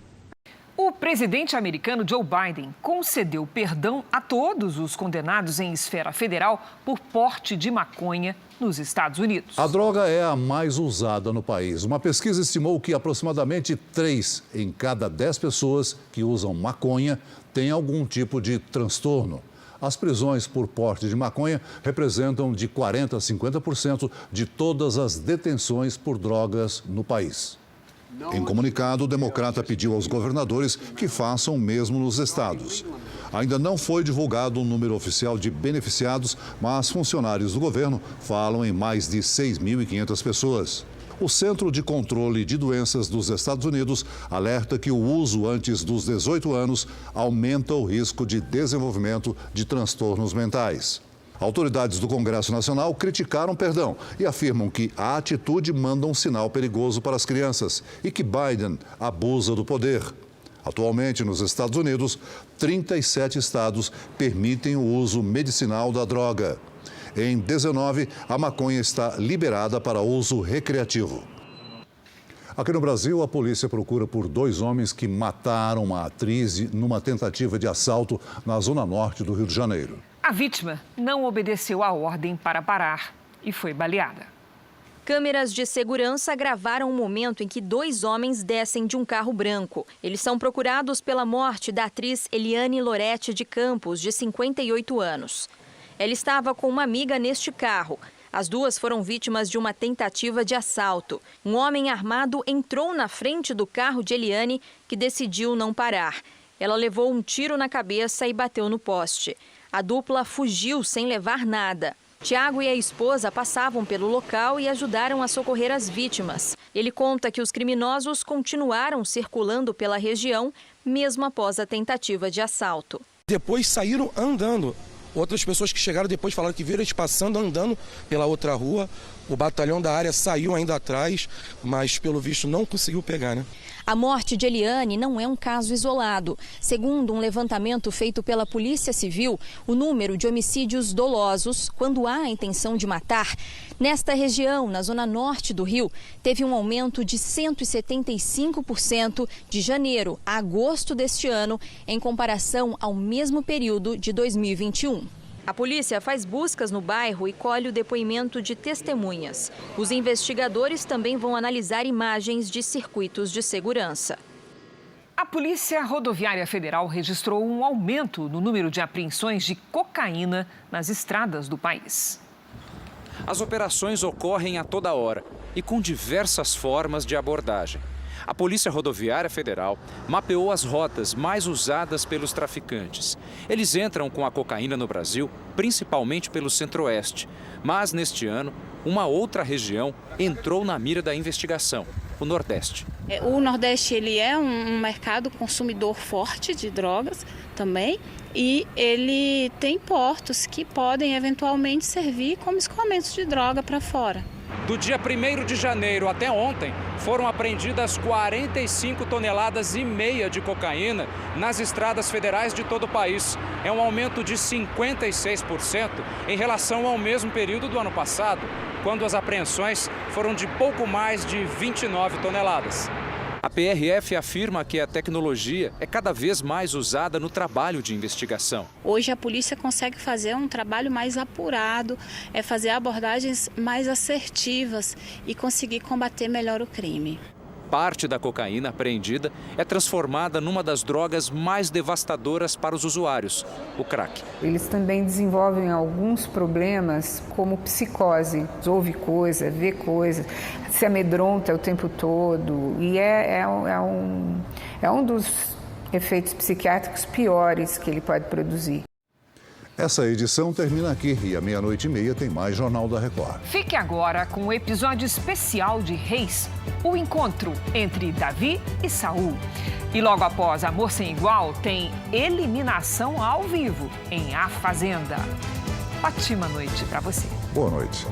Speaker 2: O presidente americano Joe Biden concedeu perdão a todos os condenados em esfera federal por porte de maconha nos Estados Unidos.
Speaker 3: A droga é a mais usada no país. Uma pesquisa estimou que aproximadamente 3 em cada 10 pessoas que usam maconha têm algum tipo de transtorno. As prisões por porte de maconha representam de 40% a 50% de todas as detenções por drogas no país. Em comunicado, o democrata pediu aos governadores que façam o mesmo nos estados. Ainda não foi divulgado um número oficial de beneficiados, mas funcionários do governo falam em mais de 6.500 pessoas. O Centro de Controle de Doenças dos Estados Unidos alerta que o uso antes dos 18 anos aumenta o risco de desenvolvimento de transtornos mentais. Autoridades do Congresso Nacional criticaram o perdão e afirmam que a atitude manda um sinal perigoso para as crianças e que Biden abusa do poder. Atualmente, nos Estados Unidos, 37 estados permitem o uso medicinal da droga. Em 19, a maconha está liberada para uso recreativo. Aqui no Brasil, a polícia procura por 2 homens que mataram uma atriz numa tentativa de assalto na zona norte do Rio de Janeiro.
Speaker 2: A vítima não obedeceu à ordem para parar e foi baleada.
Speaker 23: Câmeras de segurança gravaram o momento em que 2 homens descem de um carro branco. Eles são procurados pela morte da atriz Eliane Lorete de Campos, de 58 anos. Ela estava com uma amiga neste carro. As duas foram vítimas de uma tentativa de assalto. Um homem armado entrou na frente do carro de Eliane, que decidiu não parar. Ela levou um tiro na cabeça e bateu no poste. A dupla fugiu sem levar nada. Tiago e a esposa passavam pelo local e ajudaram a socorrer as vítimas. Ele conta que os criminosos continuaram circulando pela região, mesmo após a tentativa de assalto.
Speaker 7: Depois saíram andando. Outras pessoas que chegaram depois falaram que viram eles passando, andando pela outra rua. O batalhão da área saiu ainda atrás, mas pelo visto não conseguiu pegar, né?
Speaker 23: A morte de Eliane não é um caso isolado. Segundo um levantamento feito pela Polícia Civil, o número de homicídios dolosos, quando há a intenção de matar, nesta região, na zona norte do Rio, teve um aumento de 175% de janeiro a agosto deste ano, em comparação ao mesmo período de 2021. A polícia faz buscas no bairro e colhe o depoimento de testemunhas. Os investigadores também vão analisar imagens de circuitos de segurança.
Speaker 2: A Polícia Rodoviária Federal registrou um aumento no número de apreensões de cocaína nas estradas do país.
Speaker 8: As operações ocorrem a toda hora e com diversas formas de abordagem. A Polícia Rodoviária Federal mapeou as rotas mais usadas pelos traficantes. Eles entram com a cocaína no Brasil, principalmente pelo Centro-Oeste. Mas, neste ano, uma outra região entrou na mira da investigação, o Nordeste.
Speaker 9: O Nordeste ele é um mercado consumidor forte de drogas também, e ele tem portos que podem eventualmente servir como escoamentos de droga para fora.
Speaker 8: Do dia 1º de janeiro até ontem, foram apreendidas 45 toneladas e meia de cocaína nas estradas federais de todo o país. É um aumento de 56% em relação ao mesmo período do ano passado, quando as apreensões foram de pouco mais de 29 toneladas. A PRF afirma que a tecnologia é cada vez mais usada no trabalho de investigação.
Speaker 9: Hoje a polícia consegue fazer um trabalho mais apurado, fazer abordagens mais assertivas e conseguir combater melhor o crime.
Speaker 8: Parte da cocaína apreendida é transformada numa das drogas mais devastadoras para os usuários, o crack.
Speaker 10: Eles também desenvolvem alguns problemas como psicose, ouve coisa, vê coisa, se amedronta o tempo todo e é um dos efeitos psiquiátricos piores que ele pode produzir.
Speaker 3: Essa edição termina aqui e à 00:30 tem mais Jornal da Record.
Speaker 2: Fique agora com o episódio especial de Reis, o encontro entre Davi e Saul. E logo após Amor Sem Igual, tem eliminação ao vivo em A Fazenda. Ótima noite para você.
Speaker 3: Boa noite.